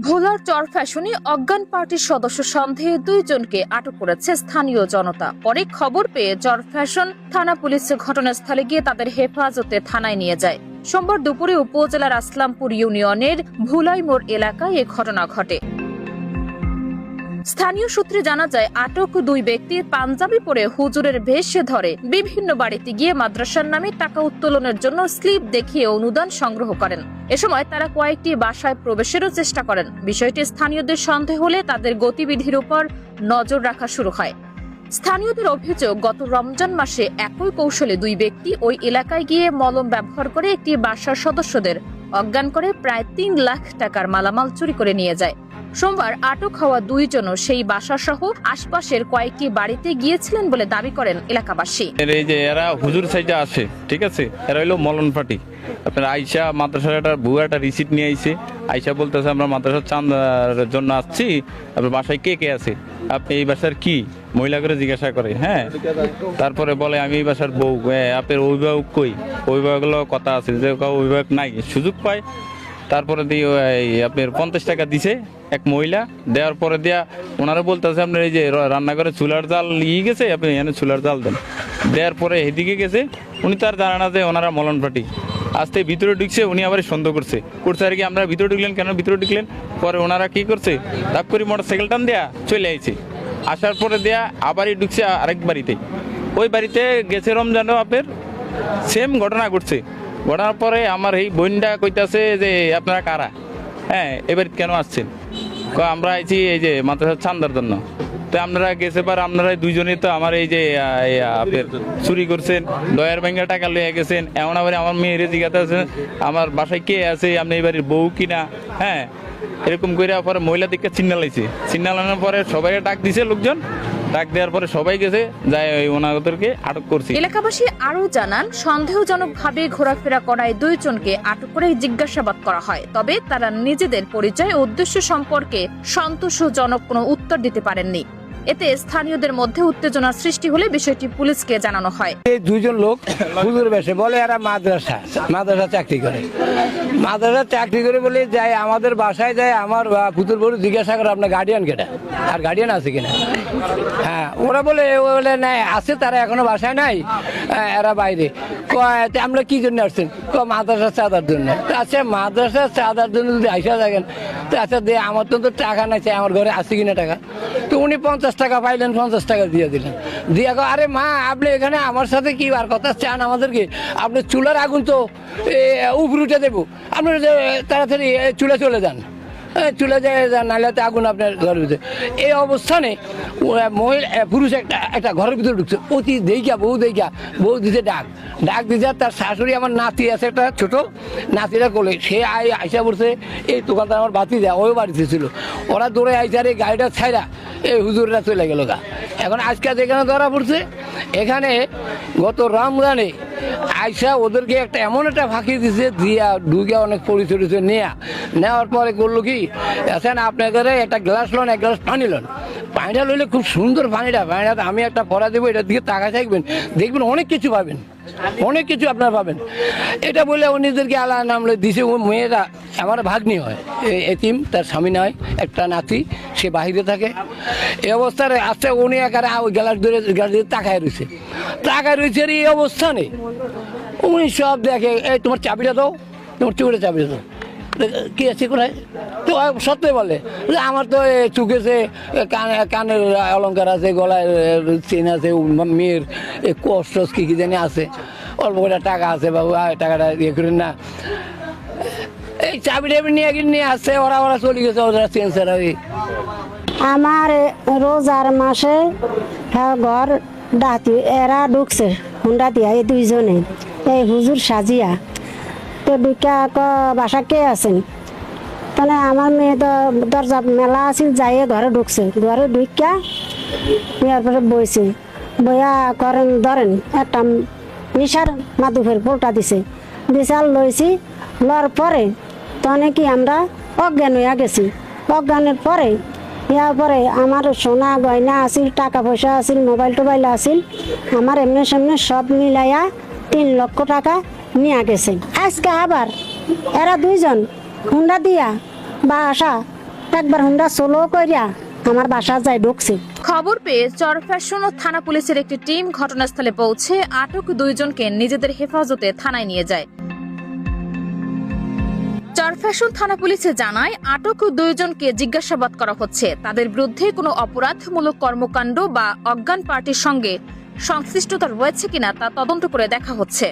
ভোলার চরফ্যাশনে অজ্ঞান পার্টির সদস্য সন্দেহে 2 জনকে আটক করেছে স্থানীয় জনতা। পরে খবর পেয়ে চরফ্যাশন থানা পুলিশ ঘটনাস্থলে গিয়ে তাদের হেফাজতে থানায় নিয়ে যায়। সোমবার দুপুরে উপজেলার আসলামপুর ইউনিয়নের ভুলাই মোড় এলাকায় এ ঘটনা ঘটে। স্থানীয় সূত্রে জানা যায়, আটক 2 ব্যক্তি পাঞ্জাবি পরে হুজুরের বেশে ধরে বিভিন্ন বাড়িতে গিয়ে মাদ্রাসার নামে টাকা উত্তোলনের জন্য স্লিপ দেখিয়ে অনুদান সংগ্রহ করেন। এ সময় তারা কয়েকটি বাসায় প্রবেশেরও চেষ্টা করেন। বিষয়টি স্থানীয়দের সন্দেহ হলে তাদের গতিবিধির উপর নজর রাখা শুরু হয়। স্থানীয়দের অভিযোগ, গত রমজান মাসে একই কৌশলে 2 ব্যক্তি ওই এলাকায় গিয়ে মলম ব্যবহার করে একটি বাসার সদস্যদের অজ্ঞান করে প্রায় 3 লাখ টাকার মালামাল চুরি করে নিয়ে যায়। সোমবার আটক হওয়া 2 জনও সেই বাসা সহ আশপাশের কয়েকটি বাড়িতে গিয়েছিলেন বলে দাবি করেন এলাকাবাসী। এই যে এরা হুজুর সাইডে আসে, ঠিক আছে, এরা হইলো মলন পার্টি। আপনার আইসা মাদ্রাসার একটা ভুয়া একটা রিসিট নিয়ে আইছে। আইসা বলতেছে আমরা মাদ্রাসার চাঁদার জন্য আসছি, আপনার বাসায় কে কে আছে, আপনি এই বাসার কি, মহিলা করে জিজ্ঞাসা করে। হ্যাঁ, তারপরে বলে আমি এই বাসার বউ। আপনার অভিভাবক কই? অভিভাবকগুলো কথা আছে যে অভিভাবক নাই, সুযোগ পায়। তারপরে দিয়ে আপনার 50 টাকা দিছে এক মহিলা। দেওয়ার পরে দিয়া ওনারা বলতেছে আপনার এই যে রান্নাঘরে চুলার জাল নিয়ে গেছে, আপনি এখানে চুলার জাল দেন। দেওয়ার পরে এদিকে গেছে, উনি তার জানা না যে ওনারা মলন পার্টি। আসতে ভিতরে ঢুকছে, উনি আবার সন্দেহ করছে আর কি, আপনারা ভিতরে ঢুকলেন কেন, ভিতরে ঢুকলেন। পরে ওনারা কি করছে, তাক করে মোটরসাইকেল টান দেয়া চলে আইছে। আসার পরে দেয়া আবারই ঢুকছে আরেক বাড়িতে। ওই বাড়িতে গেছে রমজানও আপনার সেম ঘটনা ঘটছে। ঘটনার পরে আমার এই বোনটা কইতাছে যে আপনারা কারা, হ্যাঁ এবার কেন আসছেন? আমরা আইছি এই যে মাদ্রাসার চান্দার জন্য। তো আপনারা গেছে পার আপনারা 2 জনই তো আমার এই যে আপনার চুরি করছেন, দয়ার ব্যাংকে টাকা লইয়া গেছেন। এমন আবার আমার মেয়ের জিজ্ঞাসা আছে আমার বাসায় কে আছে, আপনি এই বাড়ির বউ কিনা। হ্যাঁ, এরকম করে পরে মহিলা দিকে চিন্নালাইছে। চিন্নালানোর পরে সবাই ডাক দিছে, লোকজন ডাক দেওয়ার পরে সবাই গেছে, যায় ওনাদেরকে আটক করছে। এলাকাবাসী আরো জানান, সন্দেহজনকভাবে ঘোরাফেরা করায় 2 জনকে আটক করে জিজ্ঞাসাবাদ করা হয়। তবে তারা নিজেদের পরিচয় ও উদ্দেশ্য সম্পর্কে সন্তোষজনক কোনো উত্তর দিতে পারেননি। এতে স্থানীয়দের মধ্যে উত্তেজনার সৃষ্টি হলে বিষয়টি পুলিশকে জানানো হয়। এই 2 জন লোক হুজুর বেশে বলে এরা মাদ্রাসা চাকরি করে বলে যায় আমাদের বাসায় যায়। আমার পুতুর বড় জিজ্ঞাসা করে আপনার গার্ডিয়ান কেটা, আর গার্ডিয়ান আছে কিনা। হ্যাঁ, ওরা বলে নাই আছে, তারা এখনো বাসায় নাই, এরা বাইরে। আমরা কি জন্য আসছেন? মাদ্রাসার চাঁদার জন্য। আচ্ছা, মাদ্রাসার চাঁদার জন্য যদি আইসা থাকেন তো আচ্ছা দে, আমার তো টাকা নাই, চাই আমার ঘরে আছে কিনা টাকা। তো উনি 50 টাকা পাইলেন, 50 টাকা দিয়ে দিলেন। দিয়ে আরে মা আপনি এখানে আমার সাথে কি আর কথা চান আমাদেরকে? আপনি চুলার আগুন তো উপরে উঠে দেবো, আপনি তাড়াতাড়ি চুলে চলে যান, চলে যায় নাহলে আগুন আপনার ঘরের ভিতরে। এই অবস্থানে মহিলা পুরুষ একটা ঘরের ভিতরে ঢুকছে। অতি বউ দিতে ডাক দিতে তার শাশুড়ি, আমার নাতি আছে একটা ছোট, নাতিরা কোলে, সে আইসা পড়ছে। এই দোকানদার আমার বাতি দেয়, ওই বাড়িতে ছিল। ওরা দৌড়ে আইসা এই গাড়িটা ছাইরা এই হুজুররা চলে গেল গা। এখন আজকে যেখানে ধরা পড়ছে, এখানে গত রমজানে আইসা ওদেরকে একটা এমন একটা ফাঁকি দিছে, দিয়া ঢুকে অনেক পরিচয় নেওয়ার পরে করলো কি, এখন আপনাদের একটা গ্লাস লোন, 1 গ্লাস পানি লোন। পানিটা লইলে খুব সুন্দর পানিটা আমি একটা পড়া দেবো, এটার দিকে তাকা থাকবেন, দেখবেন অনেক কিছু পাবেন, অনেক কিছু আপনারা পাবেন। এটা বলে উনিদেরকে আল্লাহ নামলে দিছে। ও মেয়েরা আমার ভাগ্নি হয়, এতিম, তার স্বামী নয়, একটা নাতি, সে বাহিরে থাকে। এই অবস্থায় আচ্ছা উনি একারে ওই গ্লাস দিয়ে তাকায় রয়েছে। এই অবস্থানে উনি সব দেখে, এই তোমার চাবিটা দাও, তোমার চুড়ে চাবিটা দাও, কি আছে কোথায়? তো সত্যি বলে যে আমার তো চুকেছে, কানের অলঙ্কার আছে, গলায় চেন আছে, মেয়ের কষ্ট কি জানি আছে, অল্প করে টাকা আছে, বাবু টাকাটা ইয়ে করেন না। এই চাবিটা নিয়ে আসছে, ওরা চলে গেছে, ওরা চেন ছাড়া। আমার রোজার মাসে ঘর ডাকি এরা ঢুকছে হুন্ডা দিয়া, এই 2 জনে, এই হুজুর সাজিয়া। তো ঢুকা বাসা কে আছেন? তাহলে আমার মেয়ে তো দরজা মেলা আছিল, যাইয়ে ঘরে ঢুকছে। ঘরে ঢুকা নেওয়ার পরে বইছে, বইয়া করেন ধরেন একটা নিশার মাদুফের পোলটা দিছে আর লইছি। লওয়ার পরে তো কি আমরা অজ্ঞান হইয়া গেছি। অজ্ঞানের পরে আমার সোনা গয়না আছিল, টাকা পয়সা আছিল, মোবাইল টোবাইল আছিল, আমার এমনি সামনে সব মিলাইয়া 3 লক্ষ টাকা নিয়ে গেছে। আজকে আবার এরা 2 জন হুন্ডা দিয়া বাসা একবার হুন্ডা সোলো কইরা আমার বাসা যায় ঢুকছে। খবর পেয়ে চরফ্যাশন ও থানা পুলিশের একটি টিম ঘটনাস্থলে পৌঁছে আটক 2 জনকে নিজেদের হেফাজতে থানায় নিয়ে যায়। চরফ্যাশন থানা পুলিশে জানায় আটক 2 জনকে জিজ্ঞাসাবাদ করা হচ্ছে। তাদের বিরুদ্ধে কোনো অপরাধমূলক কর্মকাণ্ড বা অজ্ঞান পার্টির সঙ্গে সংশ্লিষ্টতা রয়েছে কিনা তা তদন্ত করে দেখা হচ্ছে।